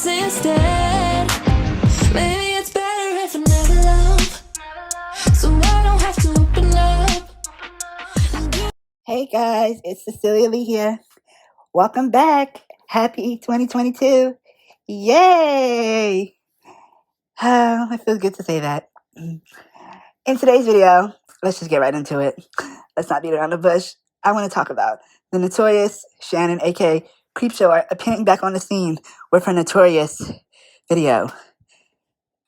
instead. Maybe it's better if I never love, so I don't have to open up. Hey guys, it's Cecilia Lee here. Welcome back. Happy 2022. Yay! It feels good to say that. In today's video, let's just get right into it. Let's not beat around the bush. I want to talk about the notorious Shannon, aka Creepshow Art, appearing back on the scene with her notorious video.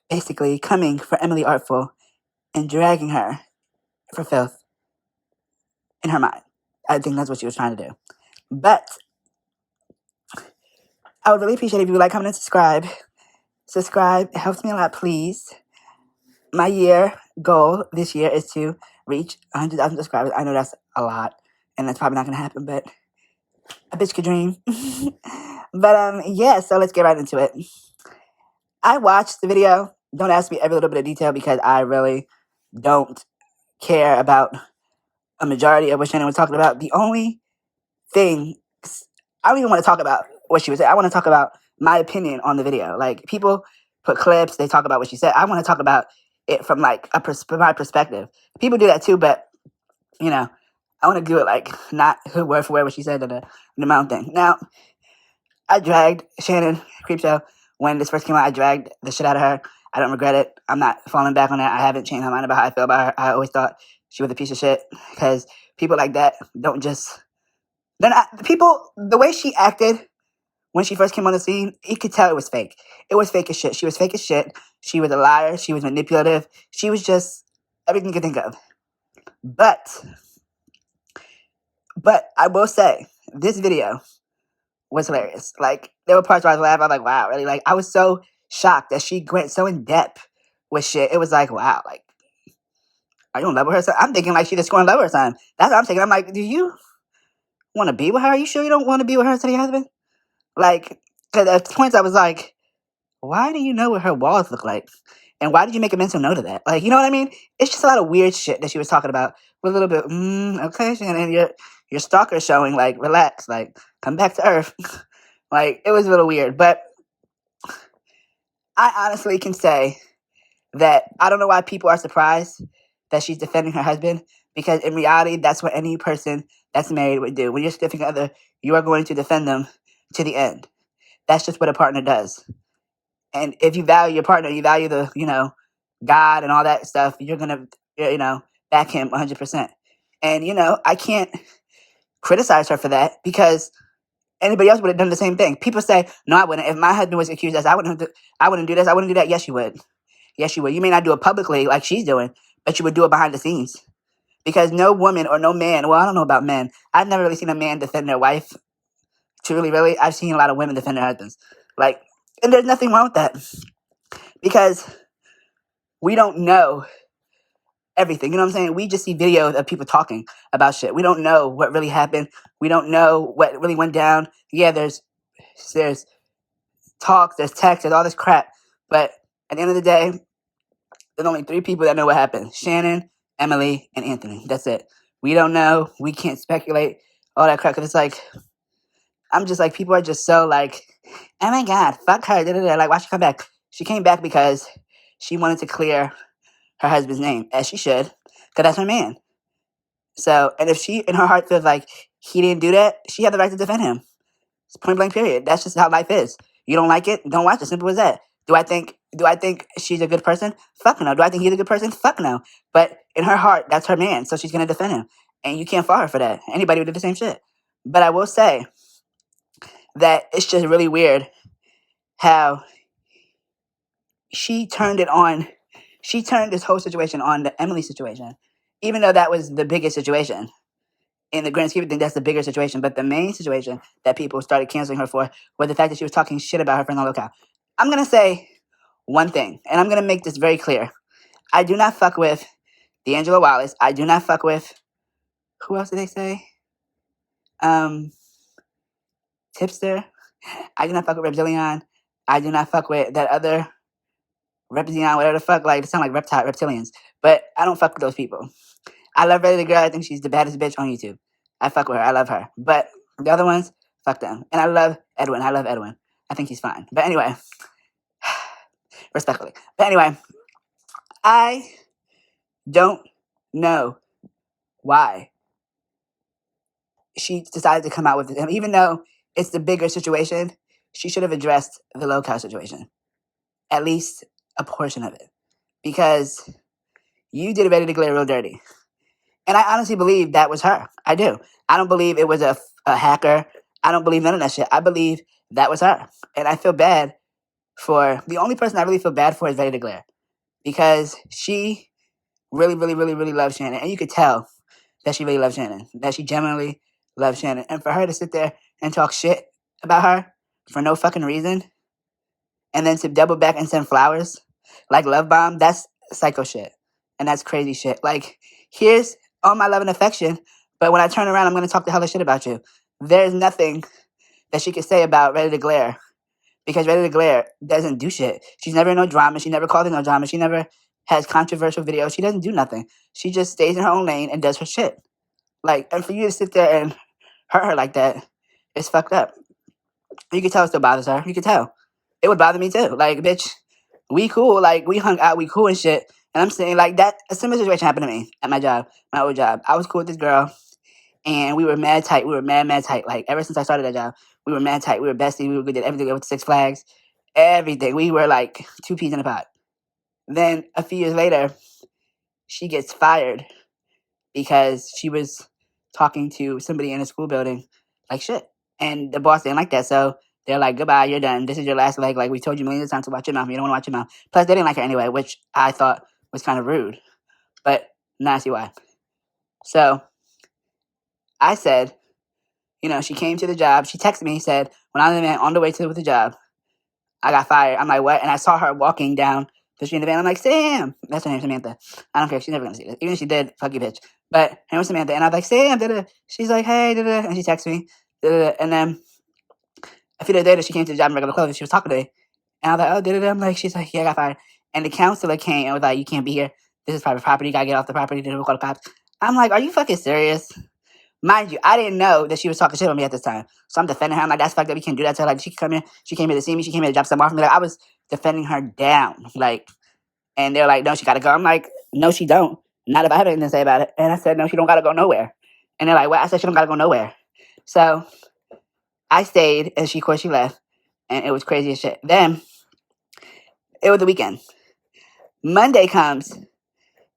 Basically, coming for Emily Artful and dragging her for filth in her mind. I think that's what she was trying to do. But I would really appreciate if you would like, comment, and subscribe. Subscribe. It helps me a lot, please. My year goal this year is to reach 100,000 subscribers. I know that's a lot, and that's probably not going to happen, but a bitch could dream. But, yeah, so let's get right into it. I watched the video. Don't ask me every little bit of detail because I really don't care about a majority of what Shannon was talking about. The only thing, I don't even want to talk about what she was saying. I want to talk about my opinion on the video. Like, people put clips, they talk about what she said. I want to talk about it from, like, my perspective. People do that too, but, you know, I want to do it, like, not word for word what she said in my own thing. Now, I dragged Shannon Creepshow when this first came out. I dragged the shit out of her. I don't regret it. I'm not falling back on that. I haven't changed my mind about how I feel about her. I always thought she was a piece of shit because people like that don't just... They're not... People... The way she acted when she first came on the scene, you could tell it was fake. It was fake as shit. She was fake as shit. She was a liar. She was manipulative. She was just everything you could think of. But I will say, this video was hilarious. Like, there were parts where I was laughing. I was like, wow, really? Like, I was so shocked that she went so in depth with shit. It was like, wow, like, are you in love with her son? I'm thinking like she just going in love with her son. That's what I'm thinking. I'm like, do you want to be with her? Are you sure you don't want to be with her instead of your husband? Like, because at points I was like, why do you know what her walls look like? And why did you make a mental note of that? Like, you know what I mean? It's just a lot of weird shit that she was talking about with a little bit, okay, Shannon, your stalker showing, like, relax, like, come back to earth. Like, it was a little weird. But I honestly can say that I don't know why people are surprised that she's defending her husband, because in reality, that's what any person that's married would do. When you're significant other, you are going to defend them to the end. That's just what a partner does. And if you value your partner, you value the, God and all that stuff, you're going to, back him 100%. And, I can't criticize her for that because anybody else would have done the same thing. People say, no, I wouldn't. If my husband was accused of this, I wouldn't do this. I wouldn't do that. Yes, you would. Yes, you would. You may not do it publicly like she's doing, but you would do it behind the scenes. Because no woman or no man, well, I don't know about men. I've never really seen a man defend their wife. Truly, really. I've seen a lot of women defend their husbands. Like, and there's nothing wrong with that. Because we don't know everything. You know what I'm saying? We just see videos of people talking about shit. We don't know what really happened. We don't know what really went down. Yeah, there's talks, there's text, there's all this crap. But at the end of the day, there's only 3 people that know what happened. Shannon, Emily, and Anthony. That's it. We don't know. We can't speculate. All that crap. Because it's like, I'm just like, people are just so like, oh my God, fuck her. Like, why she come back? She came back because she wanted to clear her husband's name, as she should, because that's her man. So, and if she in her heart feels like he didn't do that, she had the right to defend him. It's point blank period. That's just how life is. You don't like it, don't watch it. Simple as that. Do I think she's a good person? Fuck no. Do I think he's a good person? Fuck no. But in her heart, that's her man, so she's gonna defend him. And you can't fault her for that. Anybody would do the same shit. But I will say that it's just really weird how she turned it on. She turned this whole situation on the Emily situation, even though that was the biggest situation. In the grand scheme of things, that's the bigger situation. But the main situation that people started canceling her for was the fact that she was talking shit about her friend on locale. I'm going to say one thing, and I'm going to make this very clear. I do not fuck with D'Angelo Wallace. I do not fuck with... Who else did they say? Tipster. I do not fuck with Reptilian. I do not fuck with that other... Reptilian, whatever the fuck. Like, they sound like reptilians. But I don't fuck with those people. I love Ready the Girl. I think she's the baddest bitch on YouTube. I fuck with her. I love her. But the other ones, fuck them. And I love Edwin. I think he's fine. But anyway, respectfully. But anyway, I don't know why she decided to come out with him, even though it's the bigger situation. She should have addressed the locale situation, at least a portion of it, because you did Ready to Glare real dirty. And I honestly believe that was her. I do. I don't believe it was a hacker. I don't believe none of that shit. I believe that was her. And I feel bad for the only person I really feel bad for is Ready to Glare, because she really, really, really, really loves Shannon. And you could tell that she really loves Shannon, that she genuinely loves Shannon. And for her to sit there and talk shit about her for no fucking reason, and then to double back and send flowers like love bomb, that's psycho shit. And that's crazy shit. Like, here's all my love and affection, but when I turn around, I'm going to talk the hell of shit about you. There's nothing that she could say about Ready to Glare, because Ready to Glare doesn't do shit. She's never in no drama. She never called in no drama. She never has controversial videos. She doesn't do nothing. She just stays in her own lane and does her shit. Like, and for you to sit there and hurt her like that, it's fucked up. You can tell it still bothers her. You can tell. It would bother me too. Like, bitch, we cool. Like, we hung out. We cool and shit. And I'm saying, like, that, a similar situation happened to me at my job, my old job. I was cool with this girl, and we were mad tight. We were mad tight. Like, ever since I started that job, we were mad tight. We were besties. We were good at everything. We went to Six Flags. Everything. We were like two peas in a pot. Then, a few years later, she gets fired because she was talking to somebody in a school building like shit. And the boss didn't like that, so they're like, goodbye, you're done. This is your last leg. Like, we told you millions of times to watch your mouth. You don't want to watch your mouth. Plus, they didn't like her anyway, which I thought was kind of rude. But now I see why. So, I said, she came to the job. She texted me, said, when I was on the way to the job, I got fired. I'm like, what? And I saw her walking down the street in the van. I'm like, Sam. That's her name, Samantha. I don't care. She's never going to see this. Even if she did, fuck you, bitch. But her name was Samantha. And I was like, Sam. Da-da. She's like, hey. Da-da. And she texted me. Da-da. And then a few days later, she came to the job in regular clothes. She was talking to me. And I was like, oh, da-da. I'm like, she's like, yeah, I got fired. And the counselor came and was like, you can't be here. This is private property. You got to get off the property. We'll call the cops. I'm like, are you fucking serious? Mind you, I didn't know that she was talking shit on me at this time. So I'm defending her. I'm like, that's fucked up. You can't do that to her. Like, she could come in. She came here to see me. She came here to drop something off me. Like, I was defending her down. Like, and they're like, no, she got to go. I'm like, no, she don't. Not if I have anything to say about it. And I said, no, she don't got to go nowhere. And they're like, what? I said, she don't got to go nowhere. So I stayed, and of course, she left. And it was crazy as shit. Then, it was the weekend. Monday comes,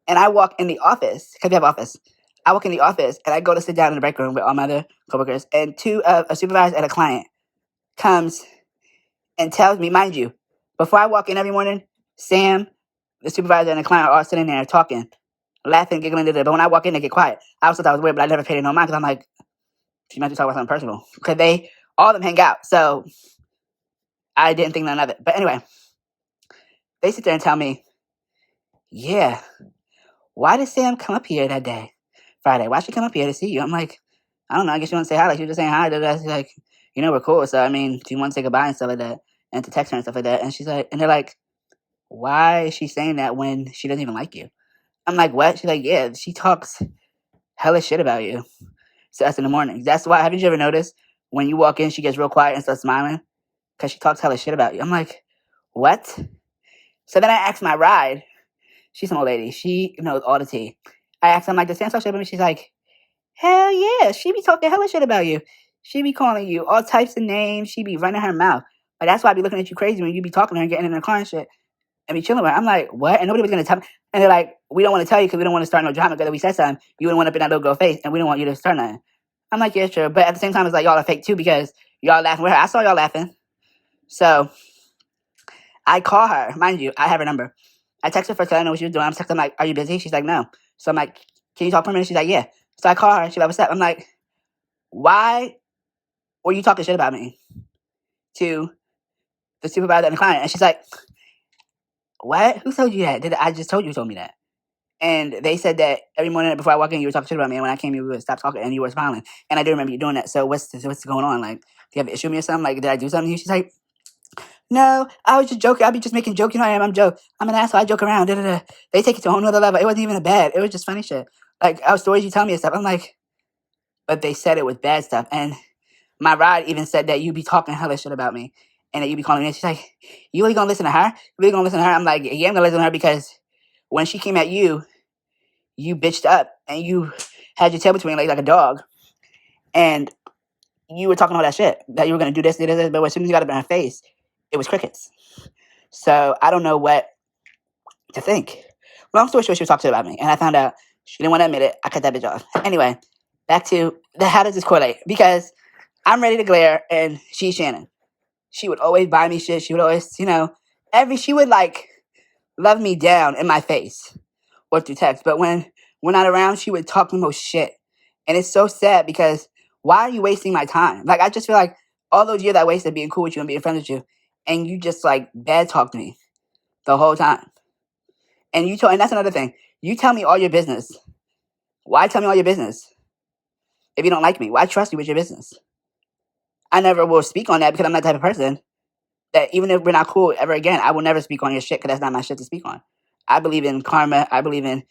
and I walk in the office, because we have office. I walk in the office, and I go to sit down in the break room with all my other coworkers, and a supervisor and a client comes and tells me, mind you, before I walk in every morning, Sam, the supervisor, and the client are all sitting there talking, laughing, giggling, but when I walk in, they get quiet. I also thought it was weird, but I never paid it no mind, because I'm like, she might be talking about something personal, because all of them hang out, so I didn't think none of it. But anyway, they sit there and tell me, yeah, why did Sam come up here that day? Friday. Why'd she come up here to see you? I'm like, I don't know. I guess you want to say hi. Like, she was just saying hi. She's like, we're cool. So, I mean, do you want to say goodbye and stuff like that? And to text her and stuff like that. And she's like, and they're like, why is she saying that when she doesn't even like you? I'm like, what? She's like, yeah, she talks hella shit about you to us in the morning. That's why, haven't you ever noticed when you walk in, she gets real quiet and starts smiling? Because she talks hella shit about you. I'm like, what? So then I asked my ride. She's an old lady. She knows all the tea. I asked her, I'm like, does Sam talk shit about me? She's like, hell yeah. She be talking hella shit about you. She be calling you all types of names. She be running her mouth. Like, that's why I be looking at you crazy when you be talking to her and getting in the car and shit and be chilling with her. I'm like, what? And nobody was going to tell me. And they're like, we don't want to tell you because we don't want to start no drama because if we said something, you wouldn't want to up in that little girl face and we don't want you to start nothing. I'm like, yeah, sure. But at the same time, it's like, y'all are fake too because y'all laughing with her. I saw y'all laughing. So I call her. Mind you, I have her number. I text her first because I know what she was doing. I'm texting, I'm like, are you busy? She's like, no. So I'm like, can you talk for a minute? She's like, yeah. So I call her. She's like, what's up? I'm like, why were you talking shit about me to the supervisor and the client? And she's like, what? Who told you that? I just told you told me that. And they said that every morning before I walk in, you were talking shit about me. And when I came, you would stop talking and you were smiling. And I do remember you doing that. So what's going on? Like, do you have an issue with me or something? Like, did I do something to you? She's like, no, I was just joking. I'll be just making jokes. You know I am. I'm an asshole. I joke around. Da, da, da. They take it to a whole nother level. It wasn't even a bad. It was just funny shit. Like, our stories you tell me and stuff. I'm like, but they said it was bad stuff. And my ride even said that you be talking hella shit about me. and then you be calling me, and she's like, you really gonna listen to her? You really gonna listen to her? I'm like, yeah, I'm gonna listen to her because when she came at you, you bitched up and you had your tail between your legs like a dog, and you were talking all that shit that you were gonna do this, but as soon as you got up in her face, it was crickets. So I don't know what to think. Long story short, she was talking about me, and I found out she didn't want to admit it. I cut that bitch off. Anyway, back to how does this correlate? Because I'm ready to glare, and she's Shannon. She would always buy me shit. She would always, she would like love me down in my face or through text. But when we're not around, she would talk the most shit. And it's so sad because why are you wasting my time? Like, I just feel like all those years I wasted being cool with you and being friends with you, and you just like bad talked me the whole time. And and that's another thing. You tell me all your business. Why tell me all your business? If you don't like me, why trust you with your business? I never will speak on that because I'm that type of person that even if we're not cool ever again, I will never speak on your shit because that's not my shit to speak on. I believe in karma. I believe in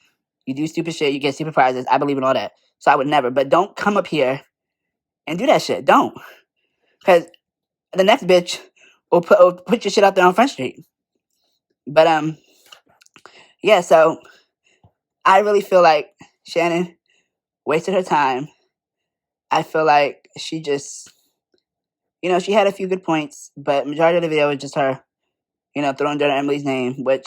you do stupid shit, you get stupid prizes. I believe in all that. So I would never. But don't come up here and do that shit. Don't. Because the next bitch will put your shit out there on Front Street. But yeah, so I really feel like Shannon wasted her time. I feel like she just, she had a few good points, but majority of the video was just her, throwing dirt on Emily's name, which,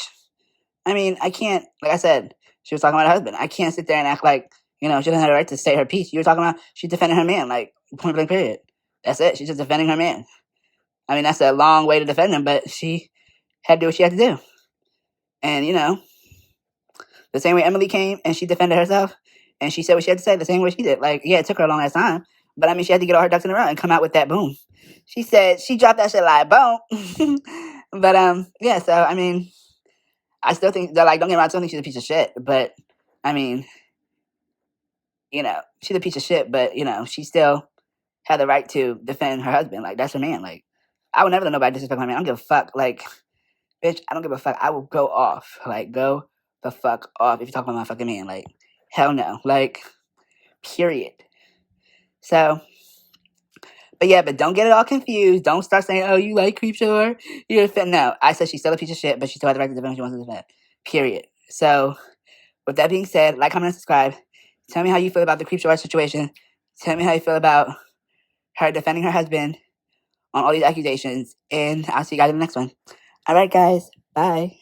I mean, I can't, like I said, she was talking about her husband. I can't sit there and act like, she doesn't have the right to say her piece. You were talking about, she's defending her man, like, point blank period. That's it. She's just defending her man. I mean, that's a long way to defend him, but she had to do what she had to do. And, the same way Emily came and she defended herself and she said what she had to say the same way she did. Like, yeah, it took her a long ass time, but I mean, she had to get all her ducks in a row and come out with that boom. She said she dropped that shit like boom. But yeah, so I mean, I still think that, like, don't get me wrong, I still think she's a piece of shit, but I mean, she's a piece of shit, but she still had the right to defend her husband. Like, that's her man. Like, I would never let nobody disrespect my man. I don't give a fuck. Like, bitch, I don't give a fuck. I will go off. Like, go the fuck off if you talk about my fucking man. Like, hell no. Like, period. So, but yeah, but don't get it all confused. Don't start saying, oh, you like Creepshow Art? You're a fan. No, I said she's still a piece of shit, but she still had the right to defend what she wants to defend. Period. So, with that being said, like, comment, and subscribe. Tell me how you feel about the Creepshow Art situation. Tell me how you feel about her defending her husband on all these accusations. And I'll see you guys in the next one. All right, guys. Bye.